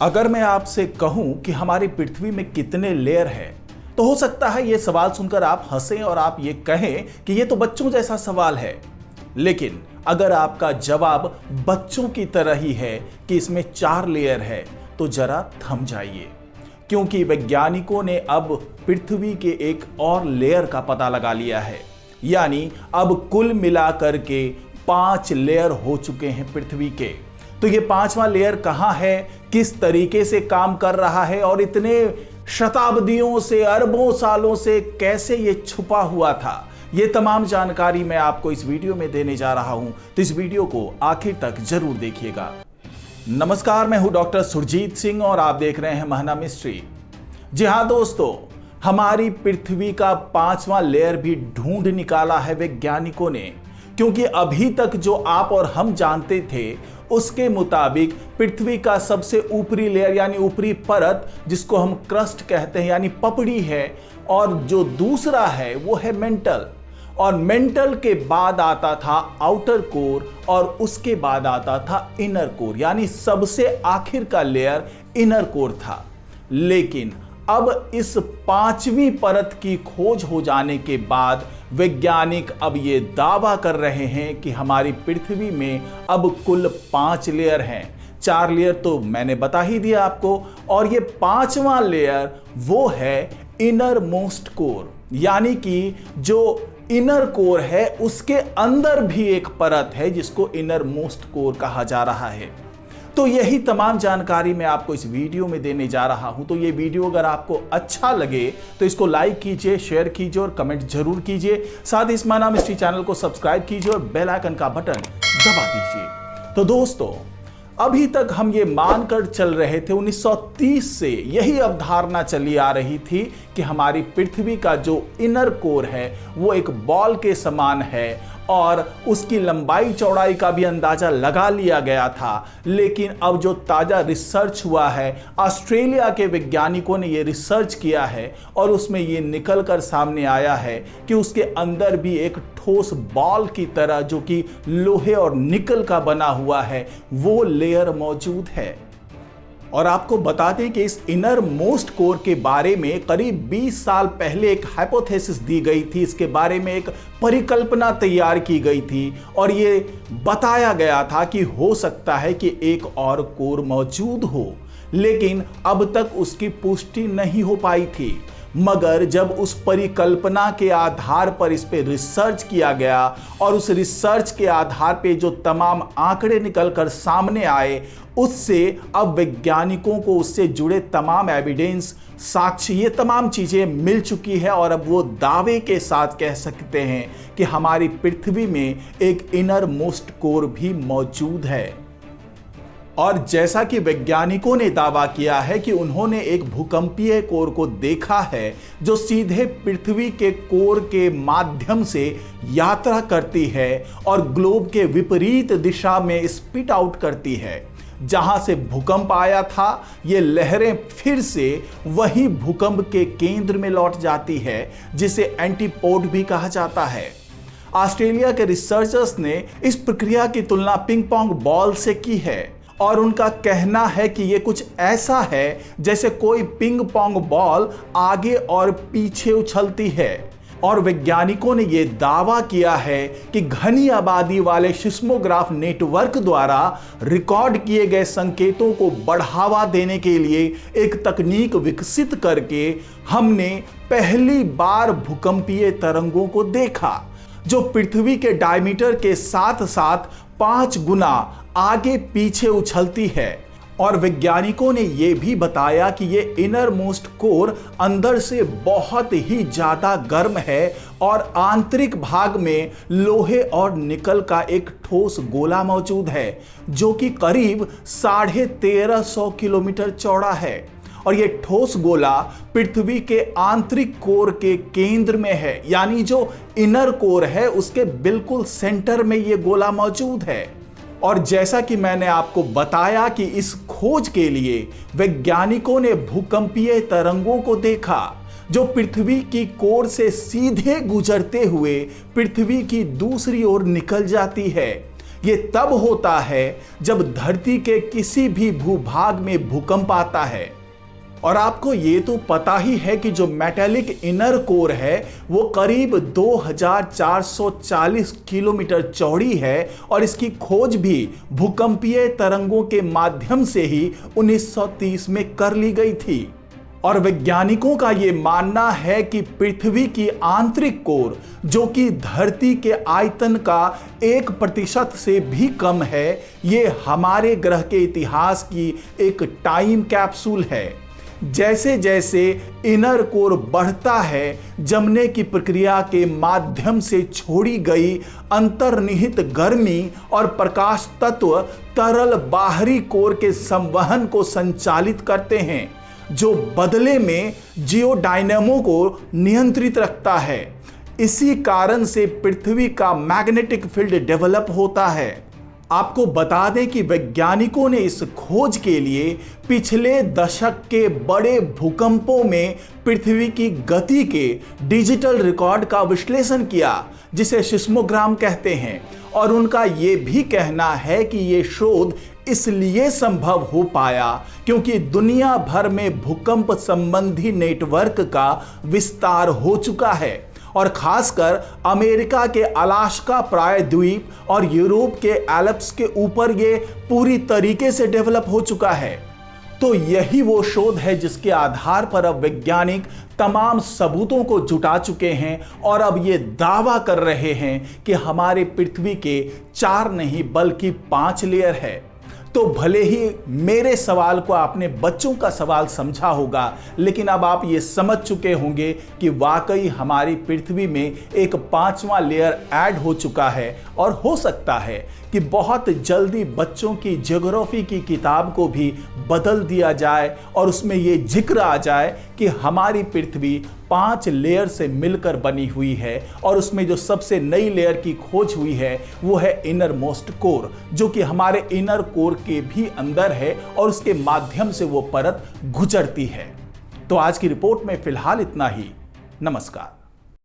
अगर मैं आपसे कहूं कि हमारी पृथ्वी में कितने लेयर हैं, तो हो सकता है यह सवाल सुनकर आप हंसें और आप ये कहें कि यह तो बच्चों जैसा सवाल है। लेकिन अगर आपका जवाब बच्चों की तरह ही है कि इसमें 4 लेयर है, तो जरा थम जाइए, क्योंकि वैज्ञानिकों ने अब पृथ्वी के एक और लेयर का पता लगा लिया है। यानी अब कुल मिलाकर के 5 लेयर हो चुके हैं पृथ्वी के। तो ये 5वां लेयर कहां है, किस तरीके से काम कर रहा है और इतने शताब्दियों से, अरबों सालों से कैसे ये छुपा हुआ था, ये तमाम जानकारी मैं आपको इस वीडियो में देने जा रहा हूं। तो इस वीडियो को आखिर तक जरूर देखिएगा। नमस्कार, मैं हूं डॉक्टर सुरजीत सिंह और आप देख रहे हैं महना मिस्ट्री। जी हां दोस्तों, हमारी पृथ्वी का 5वां लेयर भी ढूंढ निकाला है वैज्ञानिकों ने, क्योंकि अभी तक जो आप और हम जानते थे उसके मुताबिक पृथ्वी का सबसे ऊपरी लेयर यानी ऊपरी परत, जिसको हम क्रस्ट कहते हैं यानी पपड़ी है, और जो दूसरा है वो है मेंटल। और मेंटल के बाद आता था आउटर कोर और उसके बाद आता था इनर कोर, यानी सबसे आखिर का लेयर इनर कोर था। लेकिन अब इस 5वीं परत की खोज हो जाने के बाद वैज्ञानिक अब ये दावा कर रहे हैं कि हमारी पृथ्वी में अब कुल 5 लेयर हैं। 4 लेयर तो मैंने बता ही दिया आपको, और ये 5वां लेयर वो है इनर मोस्ट कोर, यानी कि जो इनर कोर है उसके अंदर भी एक परत है जिसको इनर मोस्ट कोर कहा जा रहा है। तो यही तमाम जानकारी मैं आपको इस वीडियो में देने जा रहा हूं। तो ये वीडियो अगर आपको अच्छा लगे तो इसको लाइक कीजिए, शेयर कीजिए और कमेंट जरूर कीजिए। साथ ही इस महना मिस्ट्री चैनल को सब्सक्राइब कीजिए और बेल आइकन का बटन दबा दीजिए। तो दोस्तों, अभी तक हम ये मानकर चल रहे थे, 1930 से यही अवधारणा चली आ रही थी कि हमारी पृथ्वी का जो इनर कोर है वो एक बॉल के समान है और उसकी लंबाई चौड़ाई का भी अंदाजा लगा लिया गया था। लेकिन अब जो ताजा रिसर्च हुआ है, ऑस्ट्रेलिया के वैज्ञानिकों ने ये रिसर्च किया है और उसमें ये निकल कर सामने आया है कि उसके अंदर भी एक ठोस बॉल की तरह, जो कि लोहे और निकल का बना हुआ है, वो लेयर मौजूद है। और आपको बता दें कि इस इनर मोस्ट कोर के बारे में करीब 20 साल पहले एक हाइपोथेसिस दी गई थी, इसके बारे में एक परिकल्पना तैयार की गई थी और ये बताया गया था कि हो सकता है कि एक और कोर मौजूद हो, लेकिन अब तक उसकी पुष्टि नहीं हो पाई थी। मगर जब उस परिकल्पना के आधार पर इस पे रिसर्च किया गया और उस रिसर्च के आधार पे जो तमाम आंकड़े निकलकर सामने आए, उससे अब वैज्ञानिकों को उससे जुड़े तमाम एविडेंस, साक्ष्य, ये तमाम चीजें मिल चुकी है और अब वो दावे के साथ कह सकते हैं कि हमारी पृथ्वी में एक इनर मोस्ट कोर भी मौजूद है। और जैसा कि वैज्ञानिकों ने दावा किया है कि उन्होंने एक भूकंपीय कोर को देखा है जो सीधे पृथ्वी के कोर के माध्यम से यात्रा करती है और ग्लोब के विपरीत दिशा में स्पिट आउट करती है। जहां से भूकंप आया था, ये लहरें फिर से वही भूकंप के केंद्र में लौट जाती है, जिसे एंटीपोड भी कहा जाता है। ऑस्ट्रेलिया के रिसर्चर्स ने इस प्रक्रिया की तुलना पिंग पोंग बॉल से की है और उनका कहना है कि यह कुछ ऐसा है जैसे कोई पिंग पोंग बॉल आगे और पीछे उछलती है। और वैज्ञानिकों ने यह दावा किया है कि घनी आबादी वाले सिस्मोग्राफ नेटवर्क द्वारा रिकॉर्ड किए गए संकेतों को बढ़ावा देने के लिए एक तकनीक विकसित करके हमने पहली बार भूकंपीय तरंगों को देखा, जो पृथ्वी के डायमीटर के साथ साथ 5 गुना आगे पीछे उछलती है। और वैज्ञानिकों ने यह भी बताया कि यह इनर मोस्ट कोर अंदर से बहुत ही ज्यादा गर्म है और आंतरिक भाग में लोहे और निकल का एक ठोस गोला मौजूद है, जो कि करीब 1350 किलोमीटर चौड़ा है। और ये ठोस गोला पृथ्वी के आंतरिक कोर के केंद्र में है, यानी जो इनर कोर है उसके बिल्कुल सेंटर में ये गोला मौजूद है। और जैसा कि मैंने आपको बताया कि इस खोज के लिए वैज्ञानिकों ने भूकंपीय तरंगों को देखा, जो पृथ्वी की कोर से सीधे गुजरते हुए पृथ्वी की दूसरी ओर निकल जाती है। ये तब होता है जब धरती के किसी भी भूभाग में भूकंप आता है। और आपको ये तो पता ही है कि जो मेटालिक इनर कोर है वो करीब 2440 किलोमीटर चौड़ी है और इसकी खोज भी भूकंपीय तरंगों के माध्यम से ही 1930 में कर ली गई थी। और वैज्ञानिकों का ये मानना है कि पृथ्वी की आंतरिक कोर, जो कि धरती के आयतन का 1% से भी कम है, ये हमारे ग्रह के इतिहास की एक टाइम कैप्सूल है। जैसे जैसे इनर कोर बढ़ता है, जमने की प्रक्रिया के माध्यम से छोड़ी गई अंतर्निहित गर्मी और प्रकाश तत्व तरल बाहरी कोर के संवहन को संचालित करते हैं, जो बदले में जियोडायनेमो को नियंत्रित रखता है। इसी कारण से पृथ्वी का मैग्नेटिक फील्ड डेवलप होता है। आपको बता दें कि वैज्ञानिकों ने इस खोज के लिए पिछले दशक के बड़े भूकंपों में पृथ्वी की गति के डिजिटल रिकॉर्ड का विश्लेषण किया, जिसे सिस्मोग्राम कहते हैं। और उनका ये भी कहना है कि ये शोध इसलिए संभव हो पाया क्योंकि दुनिया भर में भूकंप संबंधी नेटवर्क का विस्तार हो चुका है और खासकर अमेरिका के अलास्का प्रायद्वीप और यूरोप के एल्प्स के ऊपर ये पूरी तरीके से डेवलप हो चुका है। तो यही वो शोध है जिसके आधार पर अब वैज्ञानिक तमाम सबूतों को जुटा चुके हैं और अब ये दावा कर रहे हैं कि हमारे पृथ्वी के 4 नहीं बल्कि 5 लेयर है। तो भले ही मेरे सवाल को आपने बच्चों का सवाल समझा होगा, लेकिन अब आप ये समझ चुके होंगे कि वाकई हमारी पृथ्वी में एक 5वां लेयर ऐड हो चुका है। और हो सकता है कि बहुत जल्दी बच्चों की ज्योग्राफी की किताब को भी बदल दिया जाए और उसमें ये जिक्र आ जाए कि हमारी पृथ्वी 5 लेयर से मिलकर बनी हुई है और उसमें जो सबसे नई लेयर की खोज हुई है वो है इनर मोस्ट कोर, जो कि हमारे इनर कोर के भी अंदर है और उसके माध्यम से वो परत गुजरती है। तो आज की रिपोर्ट में फिलहाल इतना ही। नमस्कार।